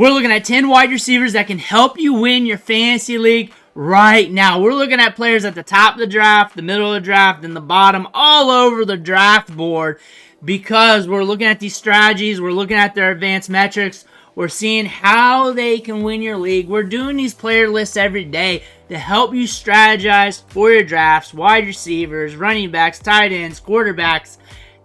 We're looking at 10 wide receivers that can help you win your fantasy league right now. We're looking at players at the top of the draft, the middle of the draft, and the bottom, all over the draft board, because we're looking at these strategies. We're looking at their advanced metrics. We're seeing how they can win your league. We're doing these player lists every day to help you strategize for your drafts, wide receivers, running backs, tight ends, quarterbacks,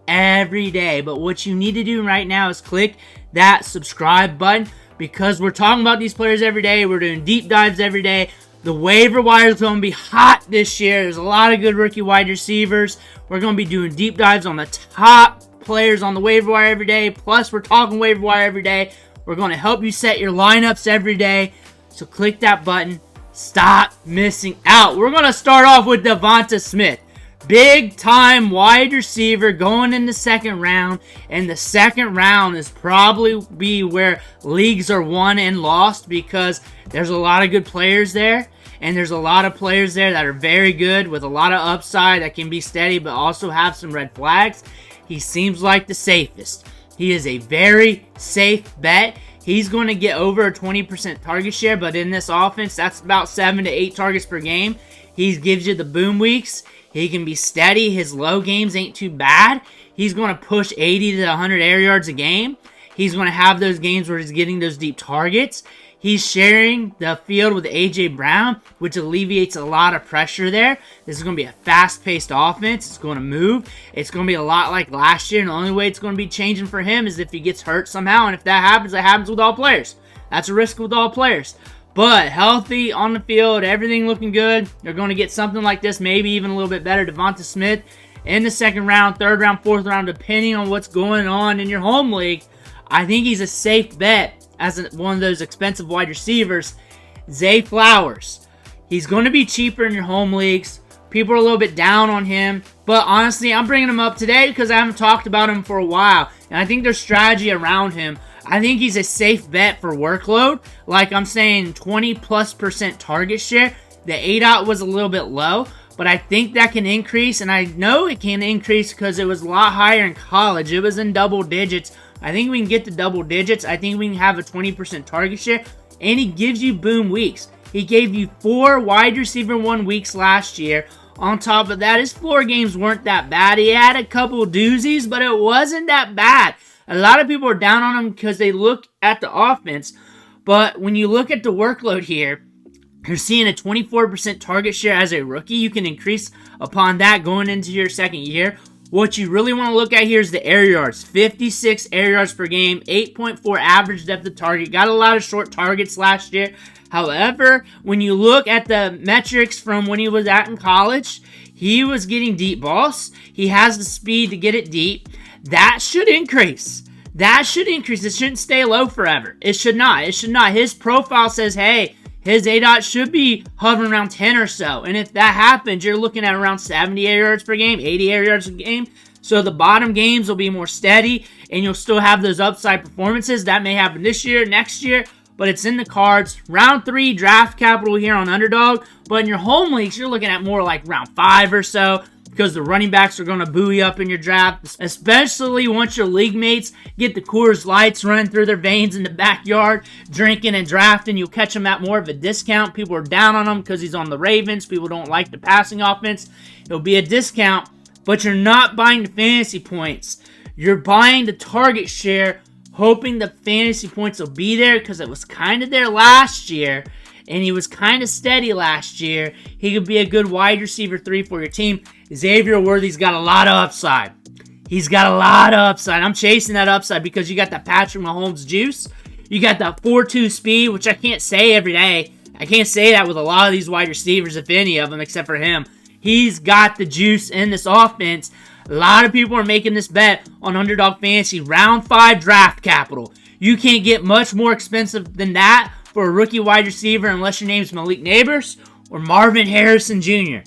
every day. But what you need to do right now is click that subscribe button, because we're talking about these players every day. We're doing deep dives every day. The waiver wire is going to be hot this year. There's a lot of good rookie wide receivers. We're going to be doing deep dives on the top players on the waiver wire every day. Plus, we're talking waiver wire every day. We're going to help you set your lineups every day. So click that button. Stop missing out. We're going to start off with DeVonta Smith. Big time wide receiver going in the second round. And the second round is probably be where leagues are won and lost, because there's a lot of good players there. And there's a lot of players there that are very good with a lot of upside that can be steady but also have some red flags. He seems like the safest. He is a very safe bet. He's going to get over a 20% target share, but in this offense, that's about 7 to 8 targets per game. He gives you the boom weeks. He can be steady. His low games ain't too bad. He's going to push 80 to 100 air yards a game. He's going to have those games where he's getting those deep targets. He's sharing the field with A.J. Brown, which alleviates a lot of pressure there. This is going to be a fast-paced offense. It's going to move. It's going to be a lot like last year, and the only way it's going to be changing for him is if he gets hurt somehow, and if that happens with all players. That's a risk with all players. But healthy on the field, everything looking good. They're going to get something like this, maybe even a little bit better. DeVonta Smith in the second round, third round, fourth round, depending on what's going on in your home league. I think he's a safe bet as one of those expensive wide receivers. Zay Flowers. He's going to be cheaper in your home leagues. People are a little bit down on him. But honestly, I'm bringing him up today because I haven't talked about him for a while. And I think there's strategy around him. I think he's a safe bet for workload. Like I'm saying, 20+% target share. The ADOT was a little bit low, but I think that can increase, and I know it can increase because it was a lot higher in college. It was in double digits. I think we can get to double digits. I think we can have a 20% target share, and he gives you boom weeks. He gave you 4 wide receiver 1 weeks last year. On top of that, his floor games weren't that bad. He had a couple doozies, but it wasn't that bad. A lot of people are down on him because they look at the offense. But when you look at the workload here, you're seeing a 24% target share as a rookie. You can increase upon that going into your second year. What you really want to look at here is the air yards. 56 air yards per game, 8.4 average depth of target. Got a lot of short targets last year. However, when you look at the metrics from when he was out in college, he was getting deep balls. He has the speed to get it deep. That should increase. It shouldn't stay low forever. It should not. His profile says, hey, his ADOT should be hovering around 10 or so. And if that happens, you're looking at around 70 air yards per game, 80 air yards per game. So the bottom games will be more steady, and you'll still have those upside performances. That may happen this year, next year, but it's in the cards. Round 3 draft capital here on Underdog. But in your home leagues, you're looking at more like round 5 or so, because the running backs are going to buoy up in your draft, especially once your league mates get the Coors Lights running through their veins in the backyard, drinking and drafting. You'll catch him at more of a discount. People are down on him because he's on the Ravens. People don't like the passing offense. It'll be a discount, but you're not buying the fantasy points. You're buying the target share, hoping the fantasy points will be there because it was kind of there last year. And he was kind of steady last year. He could be a good wide receiver 3 for your team. Xavier Worthy's got a lot of upside. I'm chasing that upside because you got that Patrick Mahomes juice. You got that 4.2 speed, which I can't say every day. I can't say that with a lot of these wide receivers, if any of them, except for him. He's got the juice in this offense. A lot of people are making this bet on Underdog Fantasy. Round 5 draft capital. You can't get much more expensive than that for a rookie wide receiver unless your name's Malik Neighbors or Marvin Harrison Jr.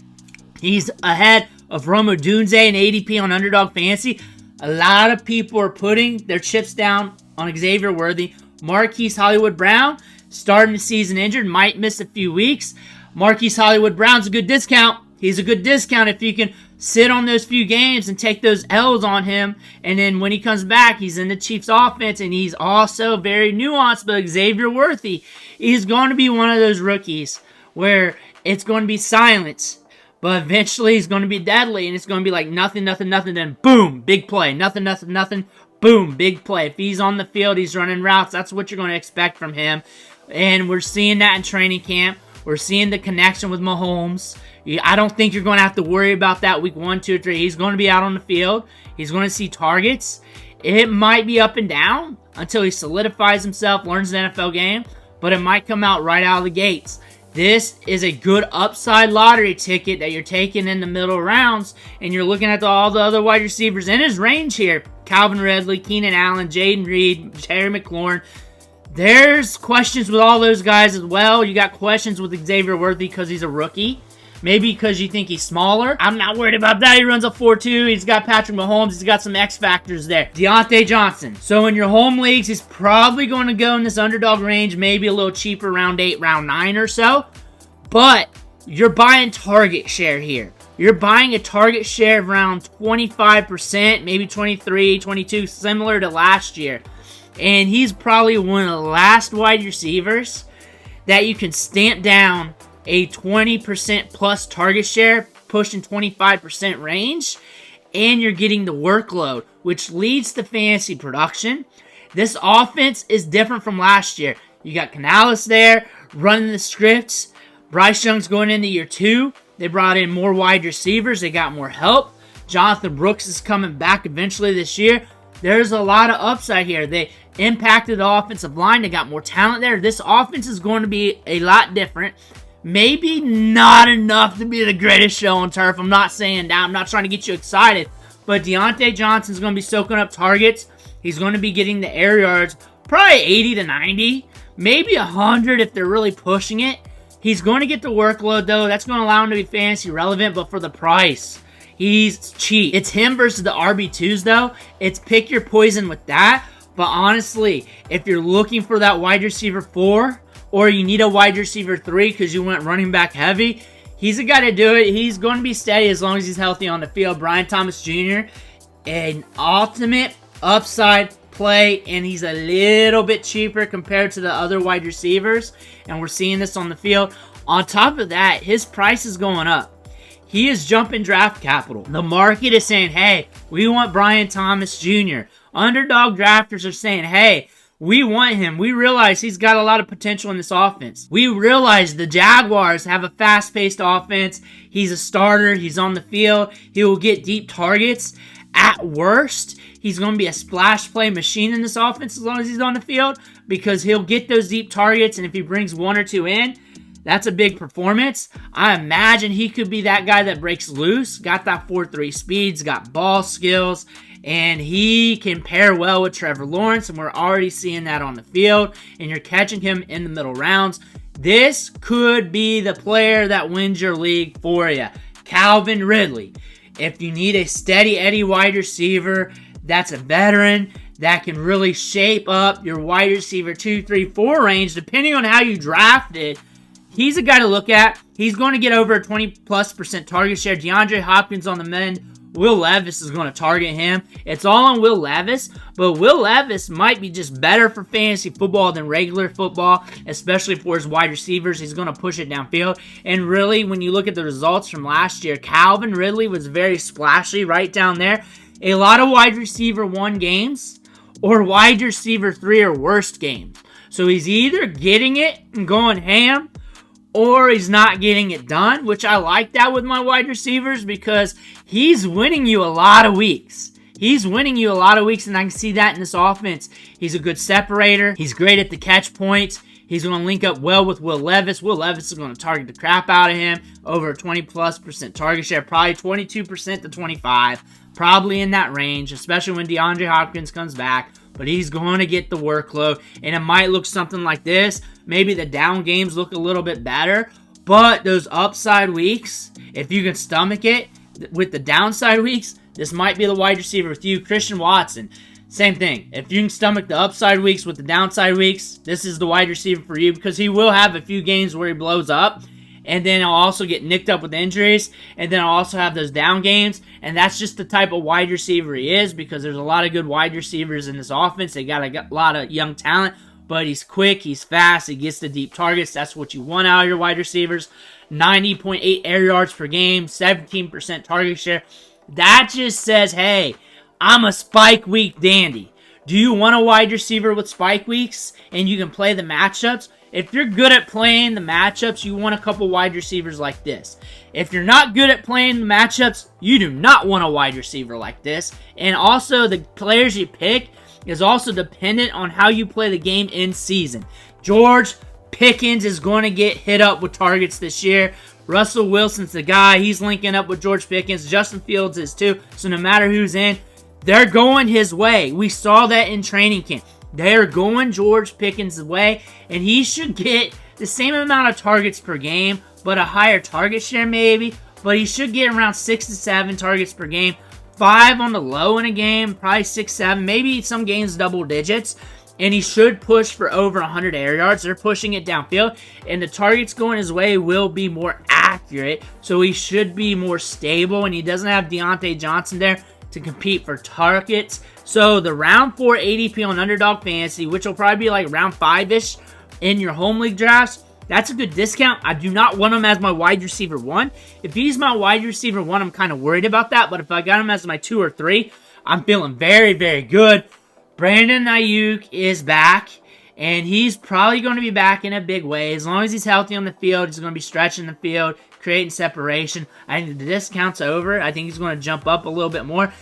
He's ahead of Rome Odunze and ADP on Underdog Fantasy. A lot of people are putting their chips down on Xavier Worthy. Marquise Hollywood Brown, starting the season injured, might miss a few weeks. Marquise Hollywood Brown's a good discount. he's a good discount if you can sit on those few games and take those L's on him. And then when he comes back, he's in the Chiefs offense, and he's also very nuanced. But Xavier Worthy is going to be one of those rookies where it's going to be silence, but eventually he's going to be deadly, and it's going to be like nothing, then boom, big play. Nothing, boom, big play. If he's on the field, he's running routes. That's what you're going to expect from him. And we're seeing that in training camp. We're seeing the connection with Mahomes. I don't think you're going to have to worry about that week 1, 2, or 3. He's going to be out on the field. He's going to see targets. It might be up and down until he solidifies himself, learns the NFL game, but it might come out right out of the gates. This is a good upside lottery ticket that you're taking in the middle rounds, and you're looking at all the other wide receivers in his range here. Calvin Ridley, Keenan Allen, Jaden Reed, Terry McLaurin. There's questions with all those guys as well. You got questions with Xavier Worthy because he's a rookie. Maybe because you think he's smaller. I'm not worried about that. He runs a 4.2. He's got Patrick Mahomes. He's got some X factors there. Diontae Johnson. So in your home leagues, he's probably going to go in this underdog range, maybe a little cheaper, round 8, round 9 or so. But you're buying target share here. You're buying a target share of around 25%, maybe 23, 22, similar to last year. And he's probably one of the last wide receivers that you can stamp down a 20% plus target share, pushing 25% range, and you're getting the workload, which leads to fantasy production. This offense is different from last year. You got Canales there, running the scripts. Bryce Young's going into year 2. They brought in more wide receivers. They got more help. Jonathan Brooks is coming back eventually this year. There's a lot of upside here. They impacted the offensive line. They got more talent there. This offense is going to be a lot different. Maybe not enough to be the greatest show on turf. I'm not saying that. I'm not trying to get you excited. But Diontae Johnson's going to be soaking up targets. He's going to be getting the air yards, probably 80 to 90. Maybe 100 if they're really pushing it. He's going to get the workload, though. That's going to allow him to be fantasy relevant, but for the price, he's cheap. It's him versus the RB2s, though. It's pick your poison with that. But honestly, if you're looking for that wide receiver 4, or you need a wide receiver 3 because you went running back heavy, he's the guy to do it. He's going to be steady as long as he's healthy on the field. Brian Thomas Jr., an ultimate upside play, and he's a little bit cheaper compared to the other wide receivers, and we're seeing this on the field. On top of that, his price is going up. He is jumping draft capital. The market is saying, hey, we want Brian Thomas Jr. Underdog drafters are saying, hey, we want him. We realize he's got a lot of potential in this offense. We realize the Jaguars have a fast-paced offense. He's a starter. He's on the field. He will get deep targets. At worst, he's going to be a splash play machine in this offense as long as he's on the field, because he'll get those deep targets, and if he brings 1 or 2 in, that's a big performance. I imagine he could be that guy that breaks loose, got that 4.3 speeds, got ball skills, and he can pair well with Trevor Lawrence, and we're already seeing that on the field, and you're catching him in the middle rounds. This could be the player that wins your league for you. Calvin Ridley. If you need a steady Eddie wide receiver that's a veteran that can really shape up your wide receiver 2, 3, 4 range, depending on how you drafted, he's a guy to look at. He's going to get over a 20+% target share. DeAndre Hopkins on the mend. Will Levis is going to target him. It's all on Will Levis, but Will Levis might be just better for fantasy football than regular football, especially for his wide receivers. He's going to push it downfield. And really, when you look at the results from last year, Calvin Ridley was very splashy right down there. A lot of wide receiver 1 games or wide receiver 3 or worst games. So he's either getting it and going ham, or he's not getting it done, which I like that with my wide receivers because he's winning you a lot of weeks. He's winning you a lot of weeks, and I can see that in this offense. He's a good separator. He's great at the catch points. He's going to link up well with Will Levis. Will Levis is going to target the crap out of him. Over a 20+% target share, probably 22% to 25%. Probably in that range, especially when DeAndre Hopkins comes back. But he's going to get the workload, and it might look something like this. Maybe the down games look a little bit better, but those upside weeks, if you can stomach it with the downside weeks, this might be the wide receiver with you. Christian Watson, same thing. If you can stomach the upside weeks with the downside weeks, this is the wide receiver for you because he will have a few games where he blows up, and then I'll also get nicked up with injuries, and then I'll also have those down games, and that's just the type of wide receiver he is, because there's a lot of good wide receivers in this offense. They got a lot of young talent, but he's quick, he's fast, he gets the deep targets. That's what you want out of your wide receivers. 90.8 air yards per game, 17% target share. That just says, hey, I'm a spike week dandy. Do you want a wide receiver with spike weeks and you can play the matchups? If you're good at playing the matchups, you want a couple wide receivers like this. If you're not good at playing the matchups, you do not want a wide receiver like this. And also, the players you pick is also dependent on how you play the game in season. George Pickens is going to get hit up with targets this year. Russell Wilson's the guy. He's linking up with George Pickens. Justin Fields is too. So no matter who's in, they're going his way. We saw that in training camp. They're going George Pickens' way, and he should get the same amount of targets per game, but a higher target share maybe. But he should get around 6 to 7 targets per game. 5 on the low in a game, probably 6, 7, maybe some games double digits. And he should push for over 100 air yards. They're pushing it downfield, and the targets going his way will be more accurate. So he should be more stable, and he doesn't have Diontae Johnson there to compete for targets. So the round 4 ADP on Underdog Fantasy, which will probably be like round 5-ish in your home league drafts, that's a good discount. I do not want him as my wide receiver 1. If he's my wide receiver 1, I'm kind of worried about that. But if I got him as my 2 or 3, I'm feeling very, very good. Brandon Aiyuk is back, and he's probably going to be back in a big way. As long as he's healthy on the field, he's going to be stretching the field, creating separation. I think the discount's over. I think he's going to jump up a little bit more.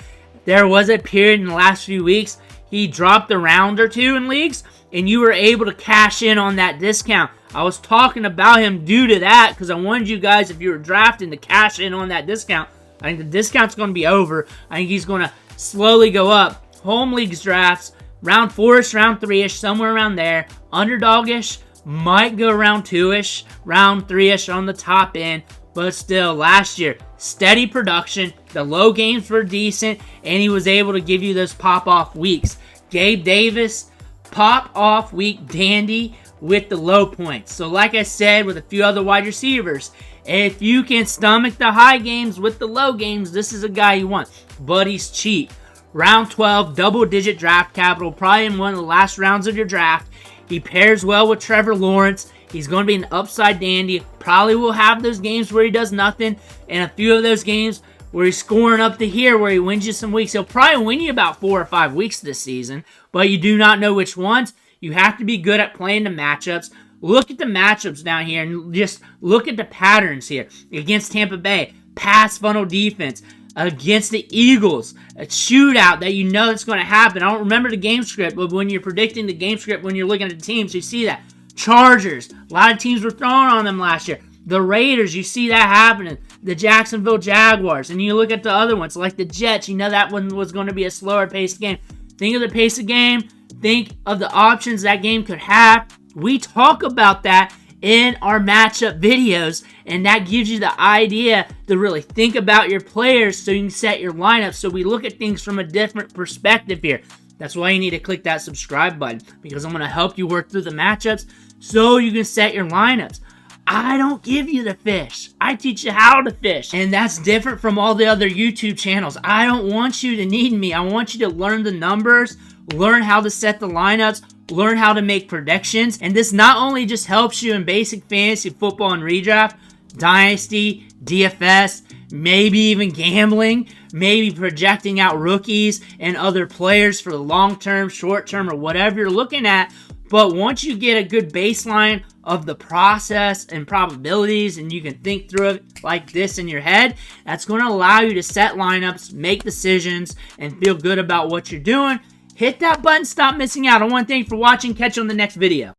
There was a period in the last few weeks, he dropped a round or 2 in leagues, and you were able to cash in on that discount. I was talking about him due to that, because I wanted you guys, if you were drafting, to cash in on that discount. I think the discount's going to be over. I think he's going to slowly go up. Home leagues drafts, round 4-ish, round 3-ish, somewhere around there. Underdog-ish, might go round 2-ish, round 3-ish on the top end. But still, last year, steady production. The low games were decent, and he was able to give you those pop-off weeks. Gabe Davis, pop-off week dandy with the low points. So like I said, with a few other wide receivers, if you can stomach the high games with the low games, this is a guy you want. But he's cheap. Round 12, double-digit draft capital, probably in one of the last rounds of your draft. He pairs well with Trevor Lawrence. He's going to be an upside dandy. Probably will have those games where he does nothing, and a few of those games where he's scoring up to here, where he wins you some weeks. He'll probably win you about 4 or 5 weeks this season, but you do not know which ones. You have to be good at playing the matchups. Look at the matchups down here, and just look at the patterns here. Against Tampa Bay, pass funnel defense. Against the Eagles, a shootout that you know it's going to happen. I don't remember the game script, but when you're predicting the game script, when you're looking at the teams, you see that. Chargers, a lot of teams were throwing on them last year. The Raiders, you see that happening. The Jacksonville Jaguars, and you look at the other ones, like the Jets, you know that one was going to be a slower paced game. Think of the pace of game. Think of the options that game could have. We talk about that in our matchup videos, and that gives you the idea to really think about your players so you can set your lineup. So we look at things from a different perspective here. That's why you need to click that subscribe button, because I'm going to help you work through the matchups so you can set your lineups. I don't give you the fish. I teach you how to fish. And that's different from all the other YouTube channels. I don't want you to need me. I want you to learn the numbers, learn how to set the lineups, learn how to make predictions. And this not only just helps you in basic fantasy football and redraft, dynasty, DFS, maybe even gambling, maybe projecting out rookies and other players for the long term, short term, or whatever you're looking at. But once you get a good baseline of the process and probabilities, and you can think through it like this in your head, that's going to allow you to set lineups, make decisions, and feel good about what you're doing. Hit that button, stop missing out. I want to thank you for watching. Catch you on the next video.